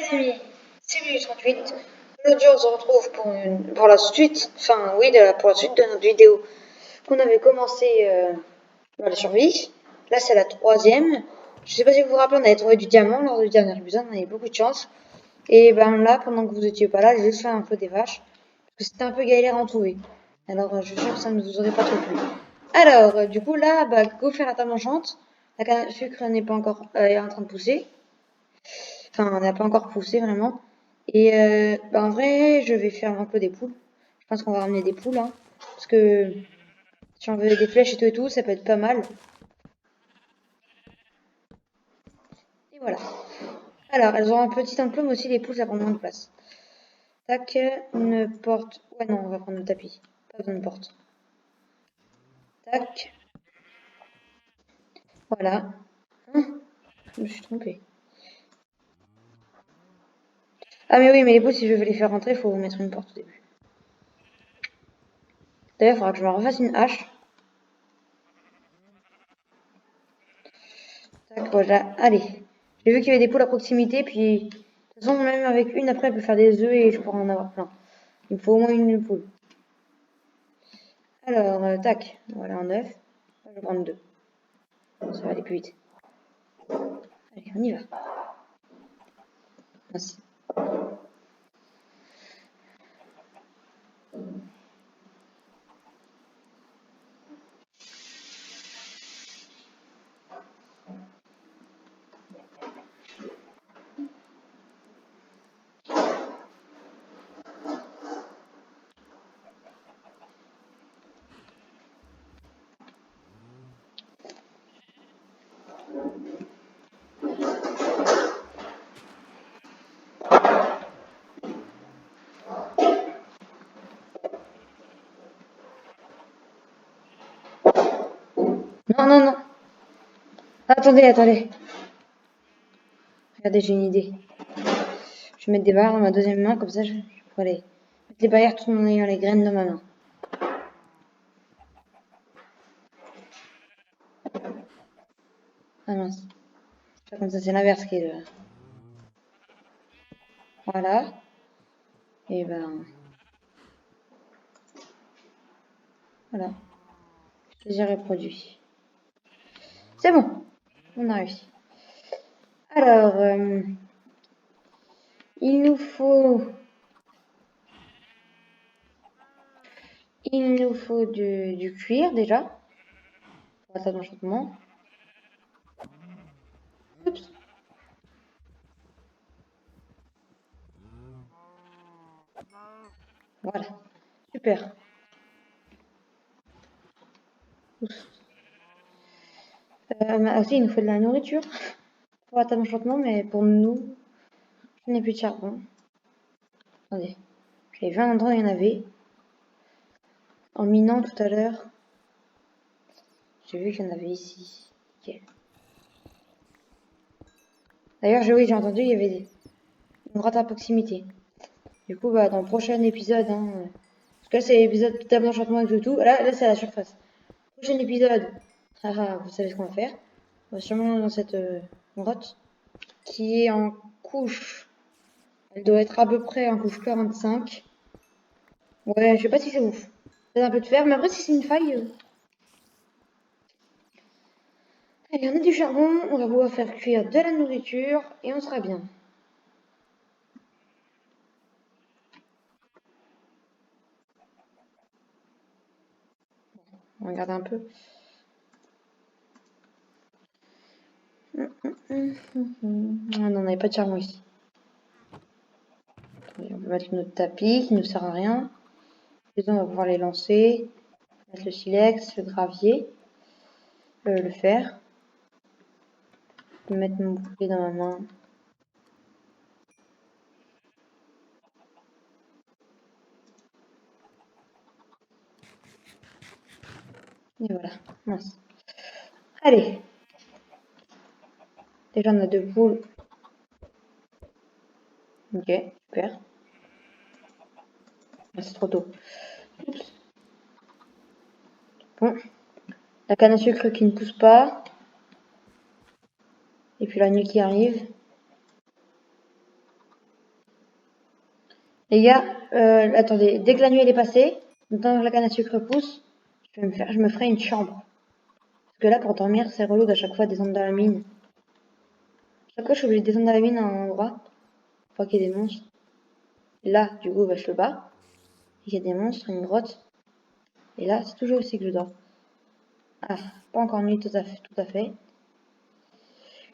Les amis, c'est Lulu38. Aujourd'hui, on se retrouve pour la suite, enfin oui, pour la suite de notre vidéo qu'on avait commencé dans la survie. Là, c'est la troisième. Je sais pas si vous vous rappelez, on avait trouvé du diamant lors du dernier épisode, on avait beaucoup de chance. Et ben là, pendant que vous étiez pas là, j'ai juste fait un peu des vaches, parce que c'était un peu galère à en trouver. Alors, je suis sûre que ça ne vous aurait pas trop plu. Alors, du coup, là, bah, go faire la table enchante. La canne à sucre n'est pas encore est en train de pousser. Enfin, on n'a pas encore poussé vraiment. Et bah, en vrai, je vais faire un peu des poules. Je pense qu'on va ramener des poules, hein, parce que si on veut des flèches et tout, ça peut être pas mal. Et voilà. Alors, elles ont un petit enclos, mais aussi les poules, ça prend moins de place. Tac, une porte. Ouais, non, on va prendre le tapis. Pas besoin de porte. Tac. Voilà. Je me suis trompée. Ah, mais oui, mais les poules, si je veux les faire rentrer, il faut mettre une porte au début. D'ailleurs, il faudra que je me refasse une hache. Tac, voilà. Allez. J'ai vu qu'il y avait des poules à proximité, puis de toute façon, même avec une, après, elle peut faire des œufs et je pourrais en avoir plein. Il me faut au moins une poule. Alors, tac, voilà un œuf. Je vais prendre deux. Ça va aller plus vite. Allez, on y va. Merci. Non, non, non. Attendez, attendez. Regardez, j'ai une idée. Je vais mettre des barres dans ma deuxième main, comme ça je pourrais mettre les barrières tout en ayant les graines dans ma main. Ah mince. Comme ça, c'est l'inverse qui est le... Voilà. Et ben... Voilà. Plaisir reproduit. C'est bon. On a réussi. Alors, il nous faut... Il nous faut du cuir déjà. Pour la table d'enchantement. Oups. Voilà. Super. Aussi, il nous faut de la nourriture pour la table d'enchantement, mais pour nous, je n'ai plus de charbon. Attendez. J'avais vu un endroit où il y en avait. En minant tout à l'heure. J'ai vu qu'il y en avait ici. Okay. D'ailleurs, oui, j'ai entendu, il y avait une grotte à proximité. Du coup, bah, dans le prochain épisode, hein, parce que là, c'est l'épisode table d'enchantement avec tout. Là c'est à la surface. Prochain épisode, vous savez ce qu'on va faire. On va sûrement dans cette grotte qui est en couche. Elle doit être à peu près en couche 45. Ouais, je sais pas si c'est ouf. Peut-être un peu de fer, mais après, si c'est une faille. Allez, on a du charbon, on va pouvoir faire cuire de la nourriture et on sera bien. On regarde un peu. On n'en avait pas de charbon ici. On peut mettre notre tapis qui ne sert à rien. Les on va pouvoir les lancer. Mettre le silex, le gravier, le fer. Je vais mettre mon bouclier dans ma main. Et voilà, mince. Allez. Déjà on a deux poules. Ok, super. Ah, c'est trop tôt. Oups. Bon. La canne à sucre qui ne pousse pas. Et puis la nuit qui arrive. Les gars, attendez, dès que la nuit elle est passée, tant que la canne à sucre pousse, je me ferai une chambre. Parce que là, pour dormir, c'est relou d'à chaque fois descendre dans la mine. Chaque fois, je suis obligée de descendre dans la mine à un endroit, pour pas qu'il y ait des monstres. Et là, du coup, bah, je le bats. Il y a des monstres, une grotte. Et là, c'est toujours ici que je dors. Ah, pas encore nuit tout à fait. Tout à fait.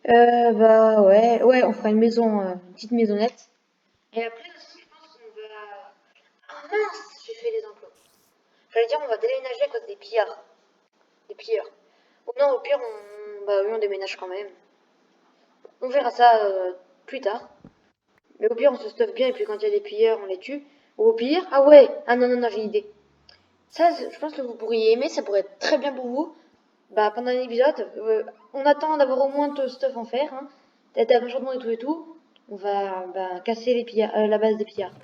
Bah ouais, on fera une maison, une petite maisonnette. Et après aussi, je pense qu'on va... Ah mince, j'ai fait les enclos. J'allais dire, on va déménager à cause des pillards. Des pilleurs. Ou non, au pire, bah oui, on déménage quand même. On verra ça plus tard. Mais au pire, on se stuffe bien et puis quand il y a des pilleurs, on les tue. Ou au pire, ah ouais, ah non, non, non, j'ai une idée. Ça, je pense que vous pourriez aimer, ça pourrait être très bien pour vous. Bah, pendant un épisode, on attend d'avoir au moins tout stuff en fer, hein. T'as un changement et tout et tout. On va bah, casser les pillards, la base des pillards.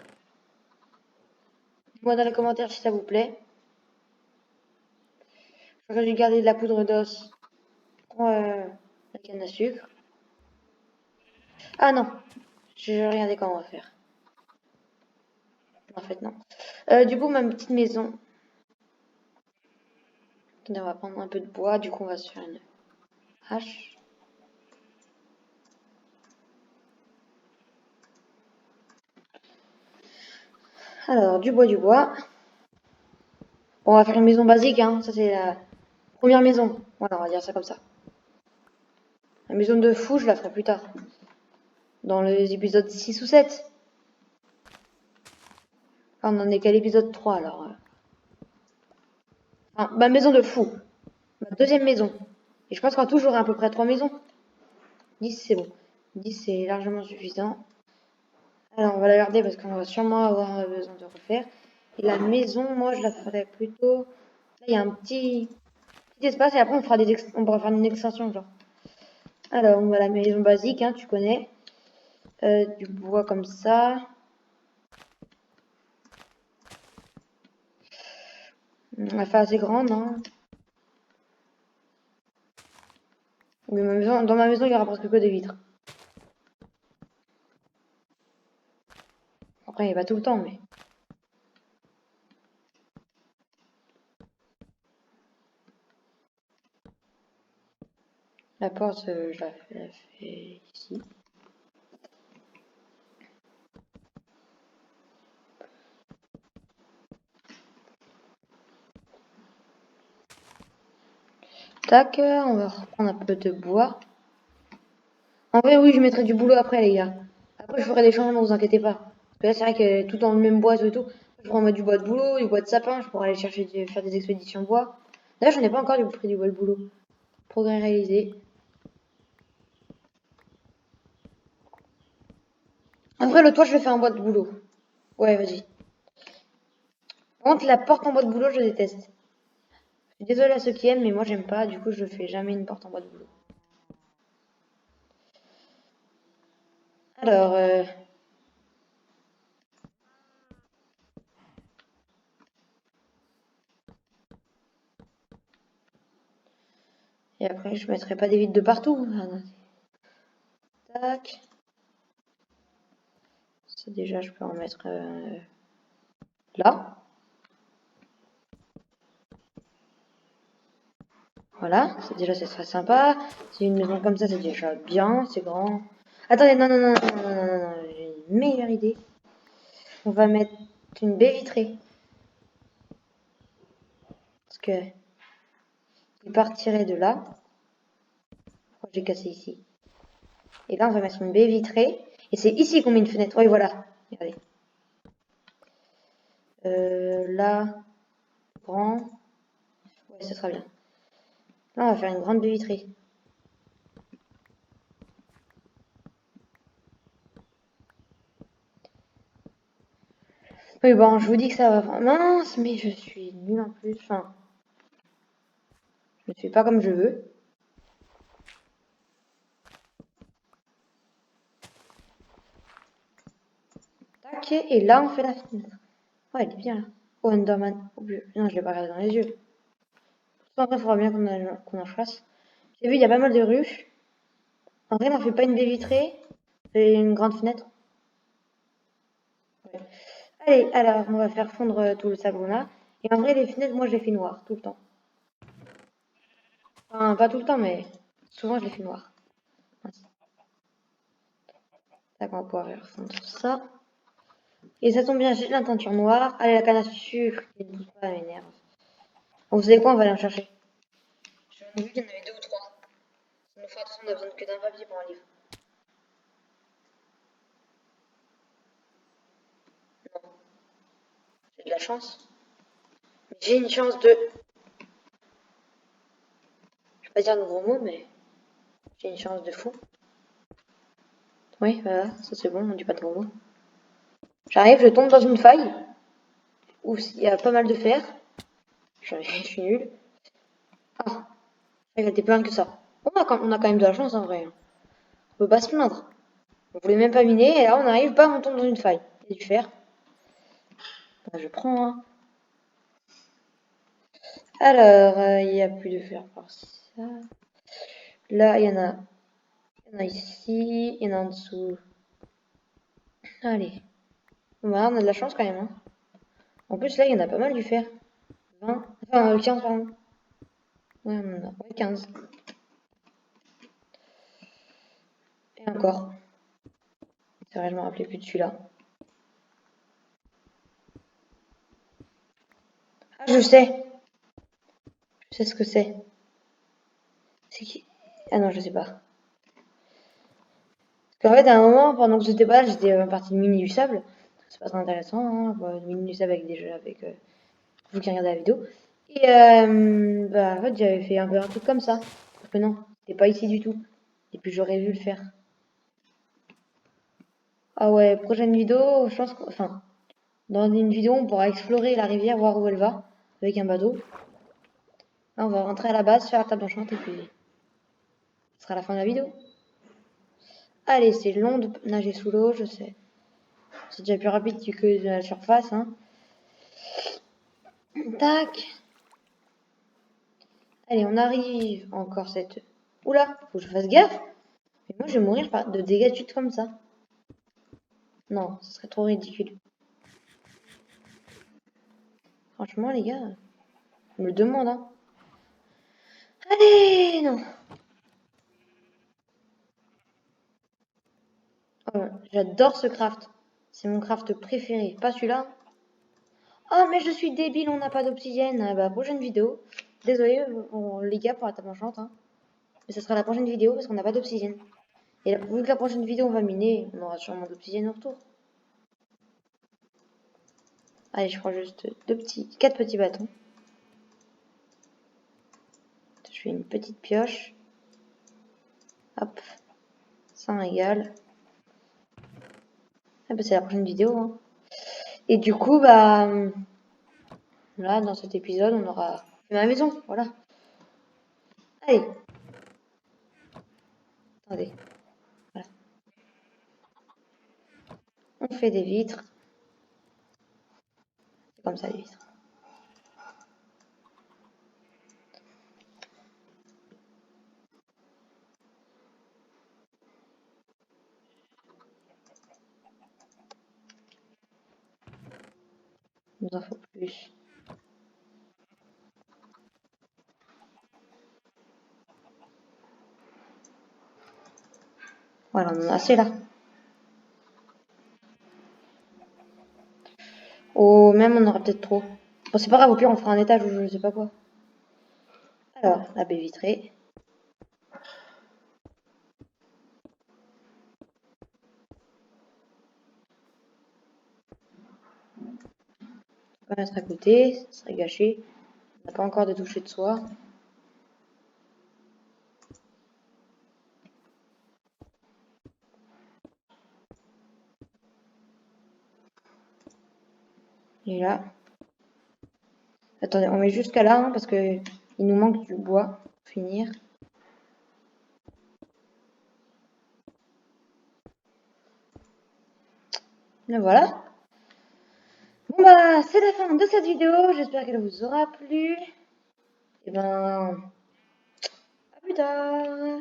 Dites-moi dans les commentaires si ça vous plaît. J'aurais dû garder de la poudre d'os pour la canne à sucre. Ah non, j'ai regardé comment on va faire. En fait, non. Du coup, ma petite maison. Attendez, on va prendre un peu de bois. Du coup, on va se faire une hache. Alors, du bois, du bois. Bon, on va faire une maison basique, hein. Ça, c'est la première maison. Voilà, on va dire ça comme ça. La maison de fou, je la ferai plus tard. Dans les épisodes 6 ou 7. Enfin, on en est qu'à l'épisode 3, alors. Enfin, ma maison de fou. Ma deuxième maison. Et je pense qu'en tout, j'aurai à peu près 3 maisons. 10, c'est bon. 10, c'est largement suffisant. Alors, on va la garder parce qu'on va sûrement avoir besoin de refaire. Et la maison, moi, je la ferai plutôt... Là, il y a un petit espace et après, on pourra faire une extension, genre. Alors, on va la maison basique, hein, tu connais. Du bois comme ça. Elle fait assez grande, hein. Oui, dans ma maison, il y aura presque que des vitres. Après, il n'y a pas tout le temps, mais... La porte, je la fais ici. Tac, on va reprendre un peu de bois. En vrai, oui, je mettrai du boulot après, les gars. Après, je ferai des changements, vous inquiétez pas. Parce que là, c'est vrai que tout dans le même bois et tout. Je pourrais mettre du bois de boulot, du bois de sapin, je pourrais aller chercher, faire des expéditions bois. Là, j'en ai pas encore pris du bois de boulot. Progrès réalisé. En vrai, le toit, je le fais en bois de boulot. Ouais, vas-y. Par contre, la porte en bois de boulot, je déteste. Je suis désolée à ceux qui aiment, mais moi, j'aime pas. Du coup, je fais jamais une porte en bois de boulot. Alors, et après, je mettrai pas des vitres de partout. Tac. Ça, déjà, je peux en mettre là. Voilà, déjà, ça serait sympa. C'est une maison comme ça, c'est déjà bien, c'est grand. Attendez, non, non, non, non, non, non, non, non, j'ai une meilleure idée. On va mettre une baie vitrée. Parce que il partirait de là. Pourquoi j'ai cassé ici? Et là, on va mettre une baie vitrée. Et c'est ici qu'on met une fenêtre. Oui, voilà. Regardez. Là, grand. Ouais, ce sera bien. Là, on va faire une grande baie vitrée. Oui, bon, je vous dis que ça va. Mince, mais je suis nulle en plus. Enfin, je ne fais pas comme je veux. Tac, et là, on fait la fenêtre. Ouais, elle est bien là. Oh, Enderman. Oh, non, je l'ai pas regardé dans les yeux. En vrai, il faudra bien qu'on en fasse. J'ai vu, il y a pas mal de ruches. En vrai, on fait pas une baie vitrée et une grande fenêtre. Ouais. Allez, alors on va faire fondre tout le savon là. Et en vrai, les fenêtres, moi je les fais noires tout le temps. Enfin, pas tout le temps, mais souvent je les fais noires. Ainsi. Tac, on va pouvoir faire fondre ça. Et ça tombe bien, j'ai de la teinture noire. Allez, la canne à sucre qui ne pousse pas, elle m'énerve. Vous savez quoi, on va aller en chercher. J'ai vu qu'il y en avait 2 ou 3. Ça nous fera attention, on a besoin que d'un papier pour un livre. Non, j'ai de la chance. J'ai une chance de... Je vais pas dire de gros mots, mais j'ai une chance de fou. Oui, voilà, ça c'est bon, on dit pas de gros mots. J'arrive, je tombe dans une faille où il y a pas mal de fer. Je suis nulle. Ah, il était plus loin que ça. On a quand même de la chance en vrai. On peut pas se plaindre. On voulait même pas miner, et là on arrive, bam, on tombe dans une faille. Il y a du fer. Bah, je prends, hein. Alors, il n'y a plus de fer par ça. Là, il y en a ici, il y en a en dessous. Allez. Bon, bah, on a de la chance quand même, hein. En plus, là, il y en a pas mal du fer. 20, enfin, 15, pardon. Ouais, on en a ouais, 15. Et encore. C'est vrai, je me rappelais plus de celui-là. Ah, je sais. Je sais ce que c'est. C'est qui? Ah non, je sais pas. Parce qu'en fait, à un moment, pendant que j'étais pas là, j'étais partie de miner du sable. C'est pas très intéressant, hein, de miner du sable avec des jeux, avec vous qui regardez la vidéo. Et bah, en fait, j'avais fait un peu un truc comme ça. Sauf que non, c'était pas ici du tout. Et puis j'aurais vu le faire. Ah ouais, prochaine vidéo, je pense enfin, dans une vidéo, on pourra explorer la rivière, voir où elle va, avec un bateau. Là, on va rentrer à la base, faire la table enchantée, et puis ce sera la fin de la vidéo. Allez, c'est long de nager sous l'eau, je sais. C'est déjà plus rapide que de la surface, hein. Tac. Allez, on arrive. Encore cette... Oula, faut que je fasse gaffe. Mais moi, je vais mourir de dégâts de chute comme ça. Non, ce serait trop ridicule. Franchement, les gars, je me le demande, hein. Allez, non. Oh, j'adore ce craft. C'est mon craft préféré. Pas celui-là. Oh, mais je suis débile, on n'a pas d'obsidienne. Ah bah, prochaine vidéo. Désolé, les gars, pour la table enchante, hein. Mais ce sera la prochaine vidéo parce qu'on n'a pas d'obsidienne. Et vu que la prochaine vidéo, on va miner, on aura sûrement d'obsidienne au retour. Allez, je prends juste 4 petits bâtons. Je fais une petite pioche. Hop. Ça égale. Ah bah, c'est la prochaine vidéo, hein. Et du coup, bah... Là, dans cet épisode, on aura fait ma maison. Voilà. Allez. Attendez. Voilà. On fait des vitres. C'est comme ça, les vitres. Il nous en faut plus. Voilà, on en a assez là. Oh, même on aura peut-être trop. Bon, c'est pas grave, au pire, on fera un étage ou je sais pas quoi. Alors, la baie vitrée. On va mettre à côté, ça serait gâché. On n'a pas encore de toucher de soie. Et là. Attendez, on met jusqu'à là, hein, parce que il nous manque du bois pour finir. Et voilà. Bon bah, c'est la fin de cette vidéo. J'espère qu'elle vous aura plu. Et ben, à plus tard.